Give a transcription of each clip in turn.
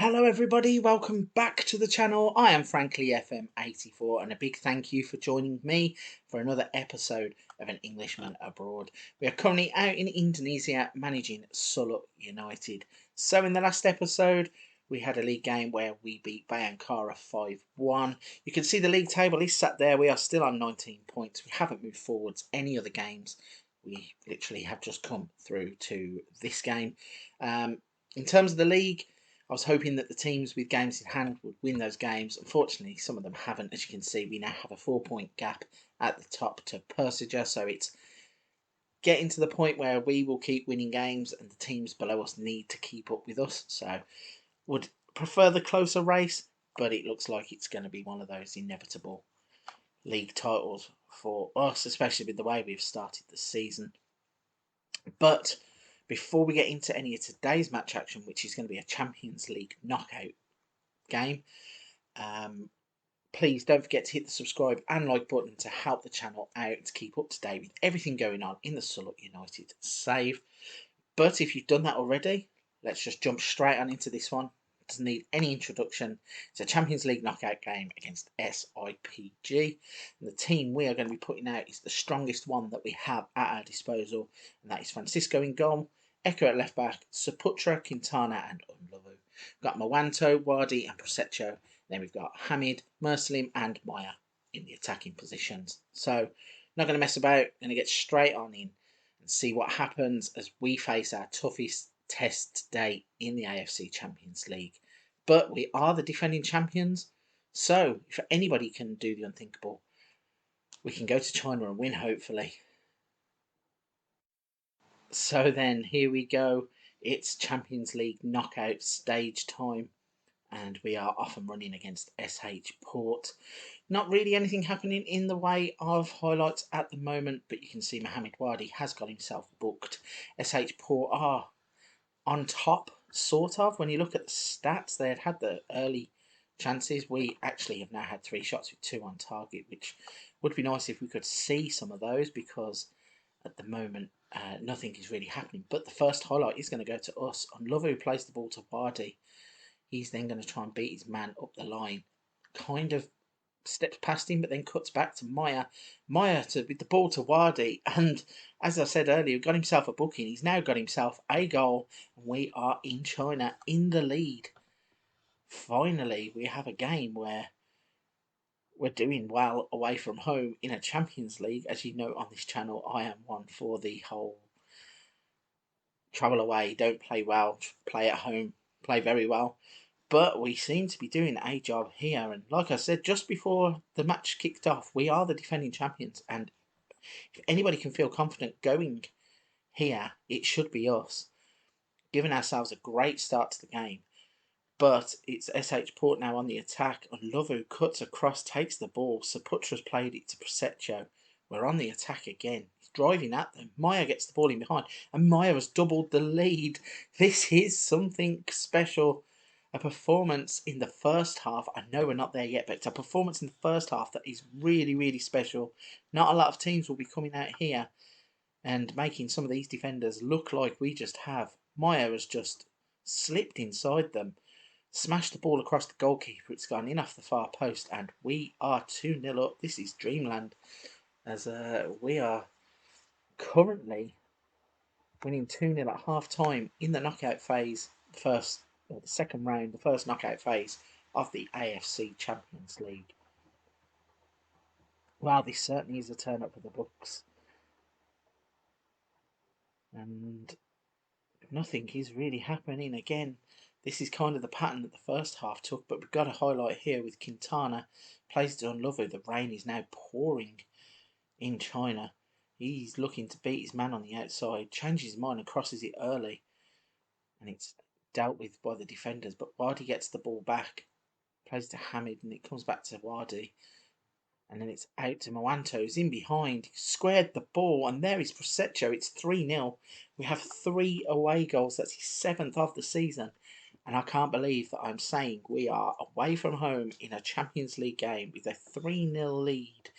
Hello everybody, welcome back to the channel. I am frankly FM84 and a big thank you for joining me for another episode of An Englishman Abroad. We are currently out in Indonesia managing Sulut United. So in the last episode we had a league game where we beat Bayangkara 5-1. You can see the league table is sat there. We are still on 19 points. We haven't moved forwards any other games. We literally have just come through to this game. In terms of the league, I was hoping that the teams with games in hand would win those games. Unfortunately, some of them haven't. As you can see, we now have a 4-point gap at the top to Persija, so it's getting to the point where we will keep winning games and the teams below us need to keep up with us. So would prefer the closer race, but it looks like it's going to be one of those inevitable league titles for us, especially with the way we've started the season. But before we get into any of today's match action, which is going to be a Champions League knockout game, please don't forget to hit the subscribe and like button to help the channel out to keep up to date with everything going on in the Sulut United save. But if you've done that already, let's just jump straight on into this one. It doesn't need any introduction. It's a Champions League knockout game against SIPG. And the team we are going to be putting out is the strongest one that we have at our disposal, and that is Francisco in goal, Echo at left back, Saputra, Quintana and Unlovu. We've got Mawanto, Wadi and Prosecco. Then we've got Hamid, Mersalim and Maya in the attacking positions. So not going to mess about, going to get straight on in and see what happens as we face our toughest test today in the AFC Champions League. But we are the defending champions, so if anybody can do the unthinkable, we can go to China and win, hopefully. So then, here we go. It's Champions League knockout stage time, and we are off and running against SH Port. Not really anything happening in the way of highlights at the moment, but you can see Mohamed Wadi has got himself booked. SH Port are on top, sort of. When you look at the stats, they had the early chances. We actually have now had 3 shots with 2 on target, which would be nice if we could see some of those, because at the moment nothing is really happening. But the first highlight is going to go to us. Unlovu plays the ball to Wadi. He's then going to try and beat his man up the line. Kind of steps past him, but then cuts back to Maya. Maya with the ball to Wadi, and as I said earlier, got himself a booking. He's now got himself a goal, and we are in China in the lead. Finally, we have a game where we're doing well away from home in a Champions League. As you know on this channel, I am one for the whole travel away, don't play well, play at home, play very well. But we seem to be doing a job here, and like I said just before the match kicked off, we are the defending champions, and if anybody can feel confident going here, it should be us. Giving ourselves a great start to the game, but it's SH Port now on the attack, and Lovu cuts across, takes the ball. Saputra's played it to Prosecco. We're on the attack again. He's driving at them. Maya gets the ball in behind, and Maya has doubled the lead. This is something special. A performance in the first half. I know we're not there yet, but it's a performance in the first half that is really, really special. Not a lot of teams will be coming out here and making some of these defenders look like we just have. Maya has just slipped inside them, smashed the ball across the goalkeeper. It's gone in off the far post, and we are 2-0 up. This is dreamland, as we are currently winning 2-0 at half time in the knockout phase, the second round, the first knockout phase of the AFC Champions League. Well, this certainly is a turn up for the books, and nothing is really happening. Again, this is kind of the pattern that the first half took, but we've got a highlight here with Quintana. Plays to Unlovu. The rain is now pouring in China. He's looking to beat his man on the outside, changes his mind and crosses it early, and it's dealt with by the defenders. But Wadi gets the ball back, plays to Hamid, and it comes back to Wadi, and then it's out to Mawanto, who's in behind. He squared the ball, and there is Prosecco. It's 3-0. We have 3 away goals. That's his 7th of the season, and I can't believe that I'm saying we are away from home in a Champions League game with a 3-0 lead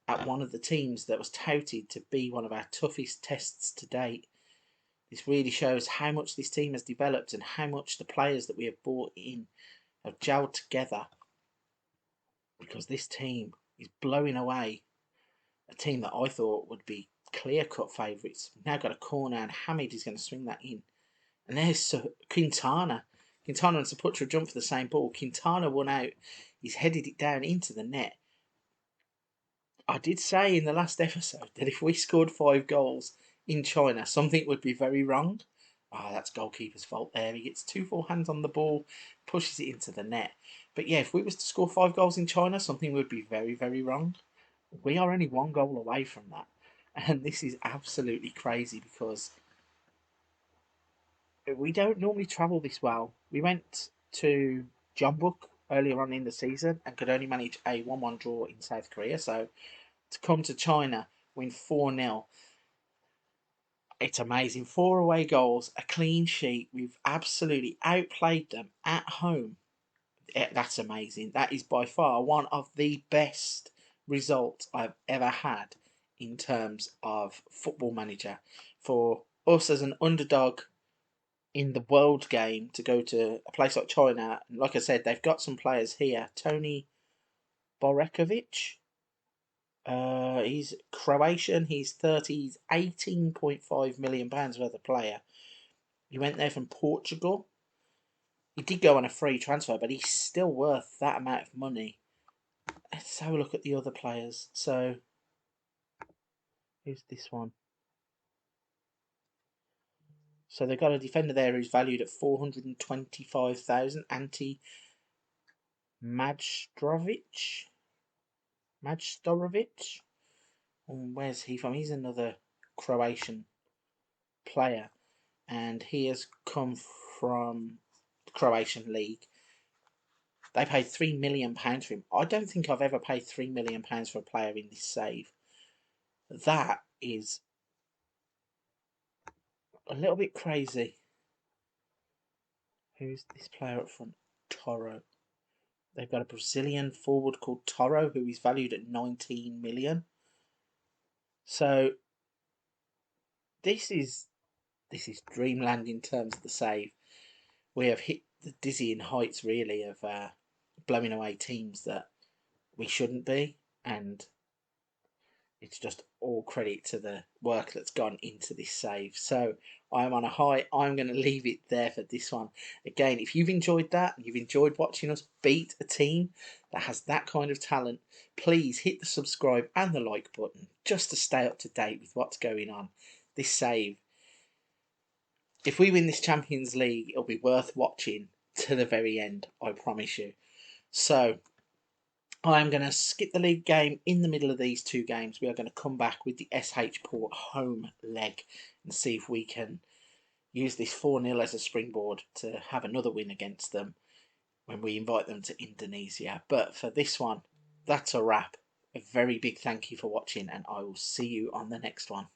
at one of the teams that was touted to be one of our toughest tests to date. This really shows how much this team has developed and how much the players that we have brought in have gelled together, because this team is blowing away a team that I thought would be clear-cut favourites. We've now got a corner and Hamid is going to swing that in. And there's Quintana. Quintana and Saputra jumped for the same ball. Quintana won out. He's headed it down into the net. I did say in the last episode that if we scored 5 goals in China, something would be very wrong. That's goalkeeper's fault there. He gets 2 full hands on the ball, pushes it into the net. But yeah, if we was to score 5 goals in China, something would be very, very wrong. We are only 1 goal away from that. And this is absolutely crazy because we don't normally travel this well. We went to Jeonbuk earlier on in the season and could only manage a 1-1 draw in South Korea. So to come to China, win 4-0, it's amazing. 4 away goals, a clean sheet. We've absolutely outplayed them at home. That's amazing. That is by far one of the best results I've ever had in terms of Football Manager. For us as an underdog in the world game to go to a place like China, like I said, they've got some players here. Tony Borekovic, he's Croatian, he's 30, he's £18.5 million worth of player. He went there from Portugal. He did go on a free transfer, but he's still worth that amount of money. Let's have a look at the other players. So, who's this one? So they've got a defender there who's valued at 425,000. Ante Majstorovic. Where's he from? He's another Croatian player, and he has come from the Croatian league. They paid £3 million for him. I don't think I've ever paid £3 million for a player in this save. That is a little bit crazy. Who's this player up front? Toro. They've got a Brazilian forward called Toro who is valued at 19 million. So this is dreamland in terms of the save. We have hit the dizzying heights really of blowing away teams that we shouldn't be, and it's just all credit to the work that's gone into this save. So I'm on a high. I'm going to leave it there for this one. Again, if you've enjoyed that, you've enjoyed watching us beat a team that has that kind of talent, please hit the subscribe and the like button just to stay up to date with what's going on. This save, if we win this Champions League, it'll be worth watching to the very end, I promise you. So I'm going to skip the league game in the middle of these 2 games. We are going to come back with the SH Port home leg and see if we can use this 4-0 as a springboard to have another win against them when we invite them to Indonesia. But for this one, that's a wrap. A very big thank you for watching, and I will see you on the next one.